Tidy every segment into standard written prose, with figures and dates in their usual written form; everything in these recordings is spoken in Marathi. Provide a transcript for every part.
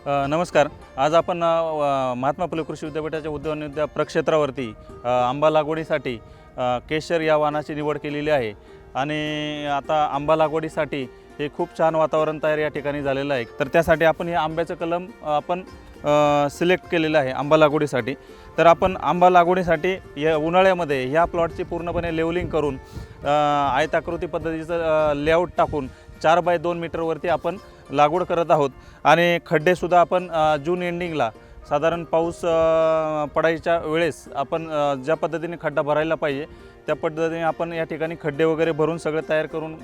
नमस्कार. आज आपण महात्मा फुले कृषी विद्यापीठाच्या उद्यान प्रक्षेत्रावरती आंबा लागवडीसाठी केशर या वाणाची निवड केलेली आहे आणि आता आंबा लागवडीसाठी हे खूप छान वातावरण तयार या ठिकाणी झालेलं आहे. तर त्यासाठी आपण हे आंब्याचं कलम आपण सिलेक्ट केलेलं आहे आंबा लागवडीसाठी. तर आपण आंबा लागवडीसाठी या उन्हाळ्यामध्ये ह्या प्लॉटची पूर्णपणे लेवलिंग करून आयताकृती पद्धतीचं लेआउट टाकून 4x2 मीटरवरती आपण लागवड करत आहोत आणि खड्डेसुद्धा आपण जून एंडिंगला साधारण पाऊस पडायच्या वेळेस आपण ज्या पद्धतीने खड्डा भरायला पाहिजे त्या पद्धतीने आपण या ठिकाणी खड्डे वगैरे भरून सगळं तयार करून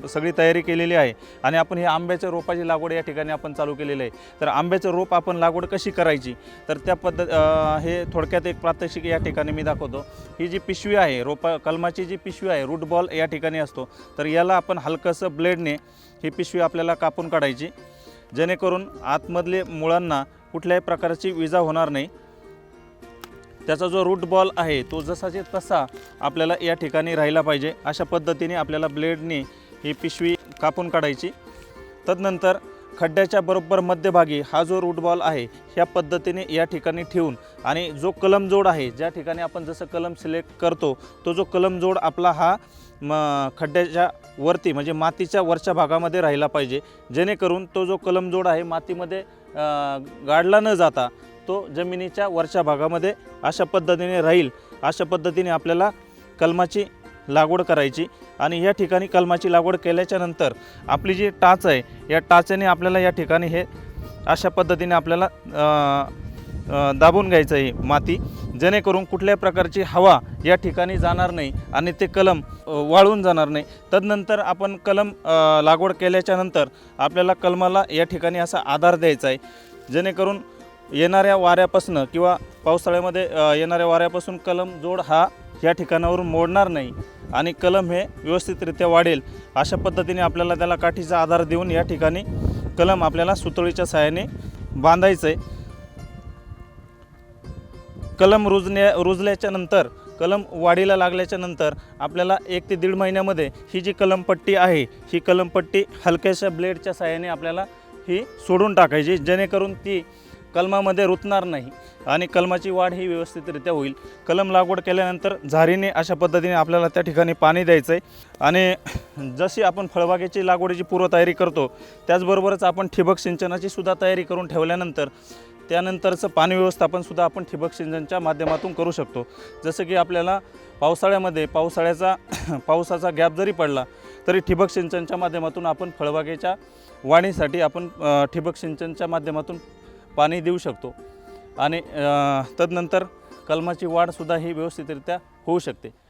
सगळी तयारी केलेली आहे आणि आपण हे आंब्याच्या रोपाची लागवड या ठिकाणी आपण चालू केलेली आहे. तर आंब्याचं रोप आपण लागवड कशी करायची तर त्या हे थोडक्यात एक प्रात्यक्षिक या ठिकाणी मी दाखवतो. ही जी पिशवी आहे कलमाची जी पिशवी आहे रूट बॉल या ठिकाणी असतो. तर याला आपण हलकंसं ब्लेडने ही पिशवी आपल्याला कापून काढायची जेणेकरून आतमधले मुळांना कुठल्याही प्रकारची इजा होणार नाही. त्याचा जो रूट बॉल आहे तो जसाचे तसा आपल्याला या ठिकाणी राहिला पाहिजे. अशा पद्धतीने आपल्याला ब्लेडने ही पिशवी कापून काढायची. तदनंतर खड्ड्याच्या बरोबर मध्यभागी हा जो रूट बॉल आहे ह्या पद्धतीने या ठिकाणी ठेवून आणि जो कलम जोड आहे ज्या ठिकाणी आपण जसं कलम सिलेक्ट करतो तो जो कलम जोड आपला हा खड्ड्याच्या वरती म्हणजे मातीच्या वरच्या भागामध्ये राहिला पाहिजे जेणेकरून तो जो कलम जोड आहे मातीमध्ये गाडला न जाता तो जमिनीच्या वरच्या भागामध्ये अशा पद्धतीने राहील. अशा पद्धतीने आपल्याला कलमाची लागवड करायची आणि या ठिकाणी कलमाची लागवड केल्याच्या नंतर आपली जी टाच आहे या टाचेने आपल्याला या ठिकाणी हे अशा पद्धतीने आपल्याला दाबून घ्यायचं आहे माती जेणेकरून कुठल्याही प्रकारची हवा या ठिकाणी जाणार नाही आणि ते कलम वाळून जाणार नाही. तदनंतर आपण कलम लागवड केल्याच्या नंतर आपल्याला कलमाला या ठिकाणी असा आधार द्यायचा आहे जेणेकरून येणाऱ्या वाऱ्यापासून किंवा पावसाळ्यामध्ये येणाऱ्या वाऱ्यापासून कलम जोड हा या ठिकाणावरून मोडणार नाही आणि कलम हे व्यवस्थितरित्या वाढेल. अशा पद्धतीने आपल्याला त्याला काठीचा आधार देऊन या ठिकाणी कलम आपल्याला सुतळीच्या सहाय्याने बांधायचं आहे. कलम रुजल्याच्या नंतर कलम वाढीला लागल्याच्या नंतर आपल्याला 1 ते 1.5 महिन्यामध्ये ही जी कलमपट्टी आहे ही कलमपट्टी हलक्याशा ब्लेडच्या सहाय्याने आपल्याला ही सोडून टाकायची जेणेकरून ती कलमामध्ये रुतणार नाही आणि कलमाची वाढ ही व्यवस्थितरित्या होईल. कलम लागवड केल्यानंतर झारीने अशा पद्धतीने आपल्याला त्या ठिकाणी पाणी द्यायचं आहे आणि जशी आपण फळबागेची लागवडीची पूर्वतयारी करतो त्याचबरोबरच आपण ठिबक सिंचनाची सुद्धा तयारी करून ठेवल्यानंतर त्यानंतरचं पाणी व्यवस्थापनसुद्धा आपण ठिबक सिंचनच्या माध्यमातून करू शकतो. जसं की आपल्याला पावसाळ्यामध्ये पावसाचा गॅप जरी पडला तरी ठिबक सिंचनच्या माध्यमातून आपण फळबागेच्या वाढीसाठी आपण ठिबक सिंचनच्या माध्यमातून पाणी देऊ शकतो आणि तदनंतर कलमाची वाढसुद्धा ही व्यवस्थितरित्या होऊ शकते.